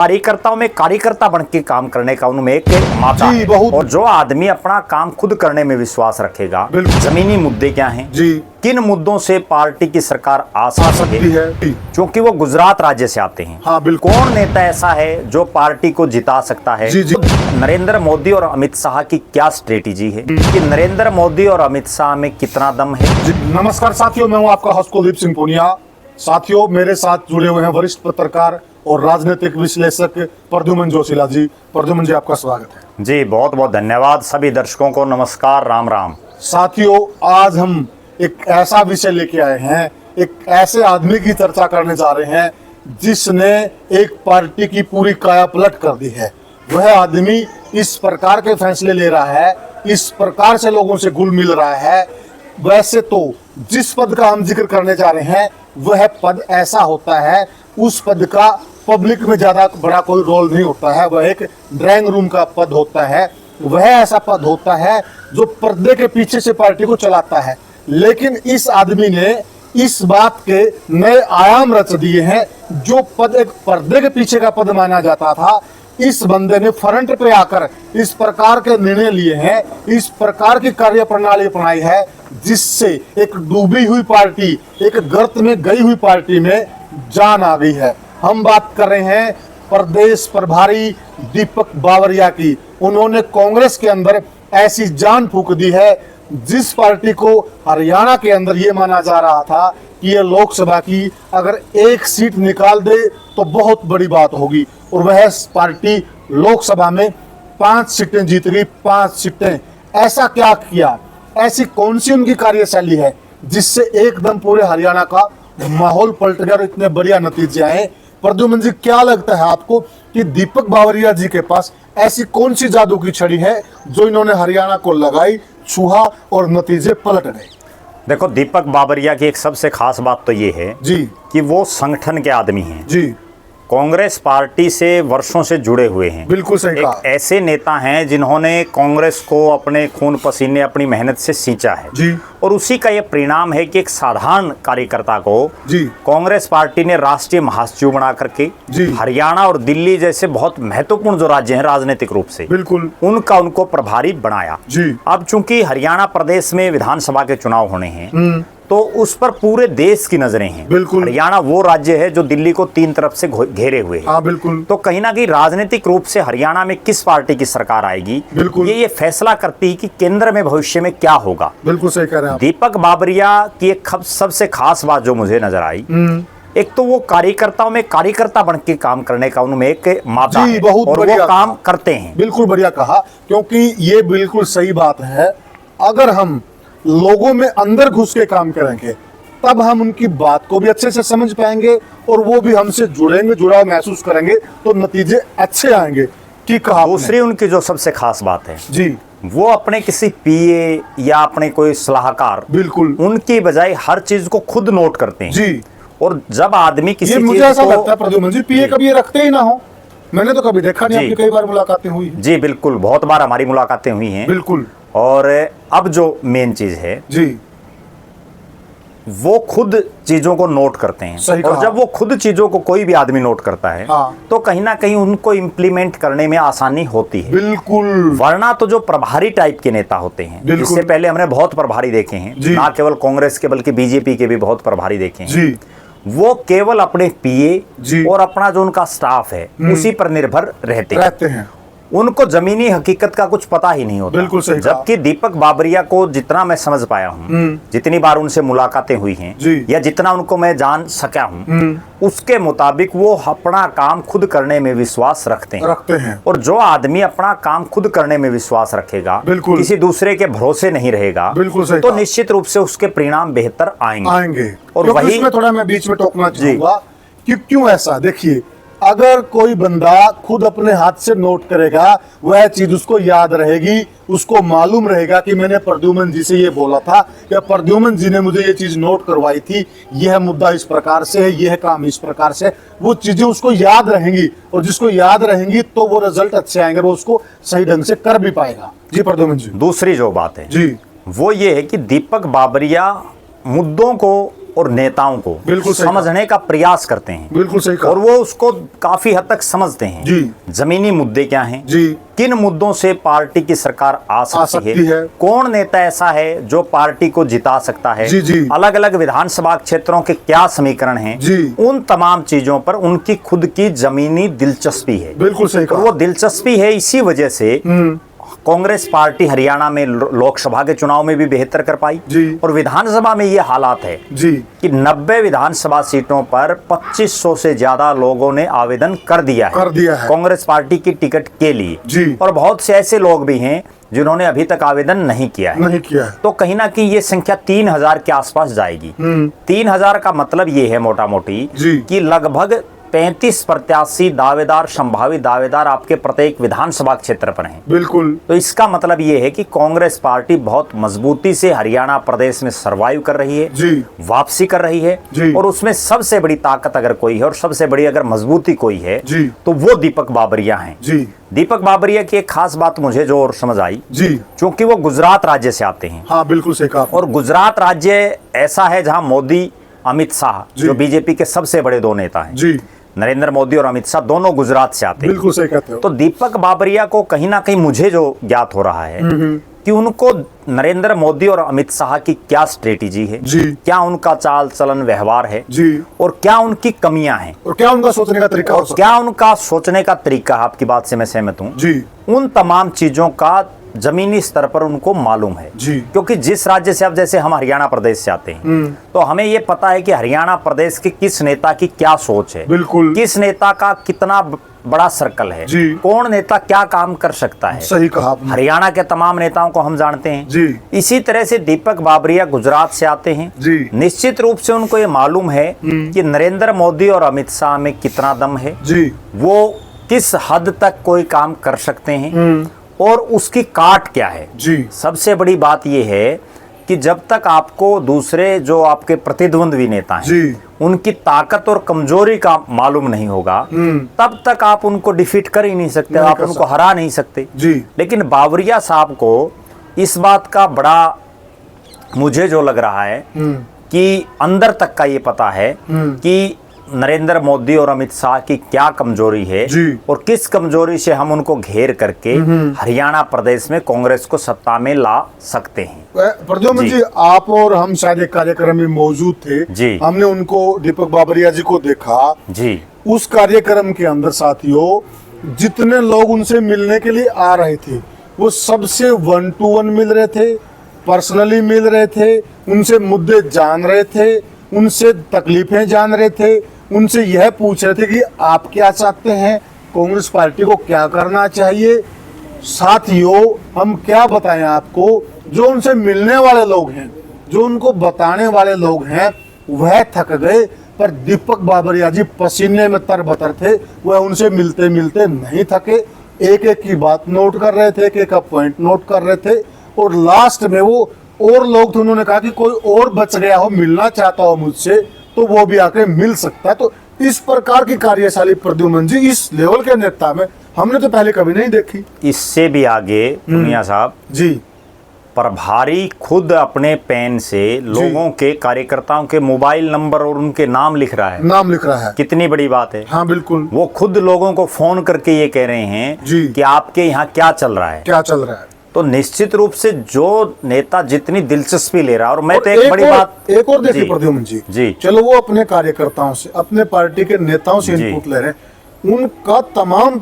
कार्यकर्ताओं में कार्यकर्ता बन के काम करने का उनमें एक माता है। और जो आदमी अपना काम खुद करने में विश्वास रखेगा, जमीनी मुद्दे क्या हैं जी, किन मुद्दों से पार्टी की सरकार आ सकती है, क्योंकि वो गुजरात राज्य से आते हैं। हाँ, बिल्कुल। कौन नेता ऐसा है जो पार्टी को जिता सकता है? जी, जी। नरेंद्र मोदी और अमित शाह की क्या स्ट्रेटेजी है कि नरेंद्र मोदी और अमित शाह में कितना दम है? नमस्कार साथियों, मैं हूं आपका होस्ट कुलदीप सिंह पुनिया। साथियों, मेरे साथ जुड़े हुए हैं वरिष्ठ पत्रकार और राजनीतिक विश्लेषक प्रद्युमन जोशीला जी। प्रद्युमन जी, आपका स्वागत है। जी, बहुत बहुत धन्यवाद। सभी दर्शकों को नमस्कार, राम राम। साथियों, आज हम एक ऐसा विषय लेके आए हैं, एक ऐसे आदमी की चर्चा करने जा रहे हैं जिसने एक पार्टी की पूरी काया पलट कर दी है। वह आदमी इस प्रकार के फैसले ले रहा है, इस प्रकार से लोगों से घुल मिल रहा है। वैसे तो जिस पद का हम जिक्र करने जा रहे हैं वह पद ऐसा होता है, उस पद का पब्लिक में ज्यादा बड़ा कोई रोल नहीं होता है। वह एक ड्राइंग रूम का पद होता है। वह ऐसा पद होता है जो पर्दे के पीछे से पार्टी को चलाता है। लेकिन इस आदमी ने इस बात के नए आयाम रच दिए हैं। जो पद एक पर्दे के पीछे का पद माना जाता था, इस बंदे ने फ्रंट पे आकर इस प्रकार के निर्णय लिए हैं, इस प्रकार की कार्य प्रणाली अपनाई है जिससे एक डूबी हुई पार्टी, एक गर्त में गई हुई पार्टी में जान आ गई है। हम बात कर रहे हैं प्रदेश प्रभारी दीपक बावरिया की। उन्होंने कांग्रेस के अंदर ऐसी जान फूंक दी है जिस पार्टी को हरियाणा के अंदर ये माना जा रहा था कि ये लोकसभा की अगर एक सीट निकाल दे तो बहुत बड़ी बात होगी, और वह पार्टी लोकसभा में 5 सीटें जीत गई। 5 सीटें। ऐसा क्या किया, ऐसी कौन सी उनकी कार्यशैली है जिससे एकदम पूरे हरियाणा का माहौल पलट गया और इतने बढ़िया नतीजे आए? प्रद्युमन जी, क्या लगता है आपको कि दीपक बावरिया जी के पास ऐसी कौन सी जादू की छड़ी है जो इन्होंने हरियाणा को लगाई, छुआ और नतीजे पलट गए? देखो, दीपक बावरिया की एक सबसे खास बात तो ये है जी कि वो संगठन के आदमी हैं जी, कांग्रेस पार्टी से वर्षों से जुड़े हुए हैं। बिल्कुल सही कहा। ऐसे नेता हैं जिन्होंने कांग्रेस को अपने खून पसीने, अपनी मेहनत से सींचा है जी, और उसी का ये परिणाम है कि एक साधारण कार्यकर्ता को जी कांग्रेस पार्टी ने राष्ट्रीय महासचिव बना करके जी हरियाणा और दिल्ली जैसे बहुत महत्वपूर्ण जो राज्य हैं राजनीतिक रूप से, बिल्कुल उनको प्रभारी बनाया जी। अब चूंकि हरियाणा प्रदेश में विधानसभा के चुनाव होने हैं तो उस पर पूरे देश की नजरें हैं। बिल्कुल। हरियाणा वो राज्य है जो दिल्ली को 3 तरफ से घेरे हुए है। हाँ, बिल्कुल। तो कहीं ना कहीं राजनीतिक रूप से हरियाणा में किस पार्टी की सरकार आएगी, बिल्कुल ये फैसला करती है कि केंद्र में भविष्य में क्या होगा। बिल्कुल सही कह रहे हैं आप। दीपक बावरिया की एक सबसे खास बात जो मुझे नजर आई, एक तो वो कार्यकर्ताओं में कार्यकर्ता बन के काम करने का उनमें एक माता है और वो काम करते हैं। बिल्कुल बढ़िया कहा, क्योंकि ये बिल्कुल सही बात है। अगर हम लोगों में अंदर घुस के काम करेंगे तब हम उनकी बात को भी अच्छे से समझ पाएंगे और वो भी हमसे जुड़ेंगे, जुड़ाव महसूस करेंगे, तो नतीजे अच्छे आएंगे। ठीक कहा। दूसरी उनकी जो सबसे खास बात है जी, वो अपने किसी पीए या अपने कोई सलाहकार, बिल्कुल उनकी बजाय हर चीज को खुद नोट करते हैं जी। और जब आदमी किसी चीज मुझे ऐसा लगता है प्रद्युमन जी, पीए कभी ये रखते ही ना हो। मैंने तो कभी देखा नहीं, आपकी कई बार मुलाकातें हुई जी। बिल्कुल, बहुत बार हमारी मुलाकातें हुई हैं। बिल्कुल। और अब जो मेन चीज है जी, वो खुद चीजों को नोट करते हैं। और जब वो खुद चीजों को कोई भी आदमी नोट करता है तो कहीं ना कहीं उनको इम्प्लीमेंट करने में आसानी होती है। बिल्कुल। वरना तो जो प्रभारी टाइप के नेता होते हैं, इससे पहले हमने बहुत प्रभारी देखे हैं, ना केवल कांग्रेस के बल्कि बीजेपी के भी बहुत प्रभारी देखे हैं जी। वो केवल अपने पीए और अपना जो उनका स्टाफ है उसी पर निर्भर रहते हैं। उनको जमीनी हकीकत का कुछ पता ही नहीं होता। बिल्कुल सही। जबकि दीपक बावरिया को जितना मैं समझ पाया हूँ, जितनी बार उनसे मुलाकातें हुई हैं या जितना उनको मैं जान सका हूँ, उसके मुताबिक वो अपना काम खुद करने में विश्वास रखते हैं। और जो आदमी अपना काम खुद करने में विश्वास रखेगा, किसी दूसरे के भरोसे नहीं रहेगा, तो निश्चित रूप से उसके परिणाम बेहतर आएंगे। और वही थोड़ा मैं बीच में टोकना चाहूंगा कि क्यों ऐसा। देखिए, अगर कोई बंदा खुद अपने हाथ से नोट करेगा, वह चीज उसको याद रहेगी, उसको मालूम रहेगा कि मैंने प्रद्युमन जी से ये बोला था या प्रद्युमन जी ने मुझे ये चीज नोट करवाई थी, यह मुद्दा इस प्रकार से है, यह काम इस प्रकार से। वो चीजें उसको याद रहेंगी, और जिसको याद रहेंगी तो वो रिजल्ट अच्छे आएंगे, वो उसको सही ढंग से कर भी पाएगा। जी प्रद्युमन जी। दूसरी जो बात है जी, वो ये है कि दीपक बावरिया मुद्दों को और नेताओं को बिल्कुल सही समझने का प्रयास करते हैं। बिल्कुल सही कहा। और वो उसको काफी हद तक समझते हैं। जी। जमीनी मुद्दे क्या हैं, जी। किन मुद्दों से पार्टी की सरकार आ सकती है, कौन नेता ऐसा है जो पार्टी को जिता सकता है, जी, जी। अलग अलग विधानसभा क्षेत्रों के क्या समीकरण हैं, जी। उन तमाम चीजों पर उनकी खुद की जमीनी दिलचस्पी है। बिल्कुल सही कहा। और वो दिलचस्पी है, इसी वजह से कांग्रेस पार्टी हरियाणा में लोकसभा के चुनाव में भी बेहतर कर पाई जी। और विधानसभा में ये हालात है जी कि 90 विधानसभा सीटों पर 2500 से ज्यादा लोगों ने आवेदन कर दिया है कांग्रेस पार्टी की टिकट के लिए जी। और बहुत से ऐसे लोग भी हैं जिन्होंने अभी तक आवेदन नहीं किया है। तो कहीं ना कहीं ये संख्या 3000 के आसपास जाएगी। 3000 का मतलब ये है मोटा मोटी कि लगभग 35 प्रत्याशी दावेदार, संभावित दावेदार आपके प्रत्येक विधानसभा क्षेत्र पर हैं। बिल्कुल। तो इसका मतलब ये है कि कांग्रेस पार्टी बहुत मजबूती से हरियाणा प्रदेश में सरवाइव कर रही है जी। वापसी कर रही है जी। और उसमें सबसे बड़ी ताकत अगर कोई है और सबसे बड़ी अगर मजबूती कोई है जी। तो वो दीपक बाबरिया हैं। जी। दीपक बाबरिया की एक खास बात मुझे जो और समझ आई जी, क्योंकि वो गुजरात राज्य से आते हैं। हाँ बिल्कुल सही कहा। और गुजरात राज्य ऐसा है जहां मोदी, अमित शाह जो बीजेपी के सबसे बड़े दो नेता हैं जी, नरेंद्र मोदी और अमित शाह, दोनों गुजरात से आते हैं। बिल्कुल सही कहते हो। तो दीपक बाबरिया को कहीं ना कहीं मुझे जो ज्ञात हो रहा है कि उनको नरेंद्र मोदी और अमित शाह की क्या स्ट्रेटेजी है जी। क्या उनका चाल चलन व्यवहार है जी। और क्या उनकी कमियां हैं और क्या उनका सोचने का तरीका और क्या उनका सोचने का तरीका है। आपकी बात से मैं सहमत हूं जी। उन तमाम चीजों का जमीनी स्तर पर उनको मालूम है जी। क्योंकि जिस राज्य से अब जैसे हम हरियाणा प्रदेश से आते हैं तो हमें ये पता है कि हरियाणा प्रदेश के किस नेता की क्या सोच है, बिल्कुल, किस नेता का कितना बड़ा सर्कल है, कौन नेता क्या काम कर सकता है। सही कहा आपने। हरियाणा के तमाम नेताओं को हम जानते हैं जी। इसी तरह से दीपक बाबरिया गुजरात से आते हैं जी। निश्चित रूप से उनको ये मालूम है कि नरेंद्र मोदी और अमित शाह में कितना दम है जी। वो किस हद तक कोई काम कर सकते हैं और उसकी काट क्या है जी। सबसे बड़ी बात यह है कि जब तक आपको दूसरे जो आपके प्रतिद्वंद्वी नेता हैं जी। उनकी ताकत और कमजोरी का मालूम नहीं होगा तब तक आप उनको डिफीट कर ही नहीं सकते, आप उनको हरा नहीं सकते जी। लेकिन बाबरिया साहब को इस बात का बड़ा मुझे जो लग रहा है कि अंदर तक का ये पता है कि नरेंद्र मोदी और अमित शाह की क्या कमजोरी है और किस कमजोरी से हम उनको घेर करके हरियाणा प्रदेश में कांग्रेस को सत्ता में ला सकते हैं। प्रद्युम्न जी, आप और हम शायद एक कार्यक्रम में मौजूद थे जी। हमने उनको दीपक बाबरिया जी को देखा जी। उस कार्यक्रम के अंदर साथियों जितने लोग उनसे मिलने के लिए आ रहे थे वो सबसे 1 to 1 मिल रहे थे, पर्सनली मिल रहे थे, उनसे मुद्दे जान रहे थे, उनसे तकलीफें जान रहे थे, उनसे यह पूछ रहे थे कि आप क्या चाहते हैं, कांग्रेस पार्टी को क्या करना चाहिए। साथियों हम क्या बताएं आपको, जो उनसे मिलने वाले लोग हैं, जो उनको बताने वाले लोग हैं वह थक गए, पर दीपक बाबरिया जी पसीने में तरबतर थे, वह उनसे मिलते मिलते नहीं थके, एक एक की बात नोट कर रहे थे, एक एक का पॉइंट नोट कर रहे थे और लास्ट में वो और लोग थे उन्होंने कहा कि कोई और बच गया हो, मिलना चाहता हो मुझसे तो वो भी आके मिल सकता है। तो इस प्रकार की कार्यशाली प्रद्युम्न जी इस लेवल के नेता में हमने तो पहले कभी नहीं देखी। इससे भी आगे पुनिया साहब जी प्रभारी खुद अपने पेन से लोगों के कार्यकर्ताओं के मोबाइल नंबर और उनके नाम लिख रहा है। कितनी बड़ी बात है। हाँ बिल्कुल। वो खुद लोगों को फोन करके ये कह रहे हैं जी कि आपके यहाँ क्या चल रहा है। तो निश्चित रूप से जो नेता जितनी दिलचस्पी ले रहा है और मैं तो एक बड़ी बात एक और देखिए प्रद्युम्न जी, चलो वो अपने कार्यकर्ताओं से, अपने पार्टी के नेताओं से इनपुट ले रहे हैं, उनका तमाम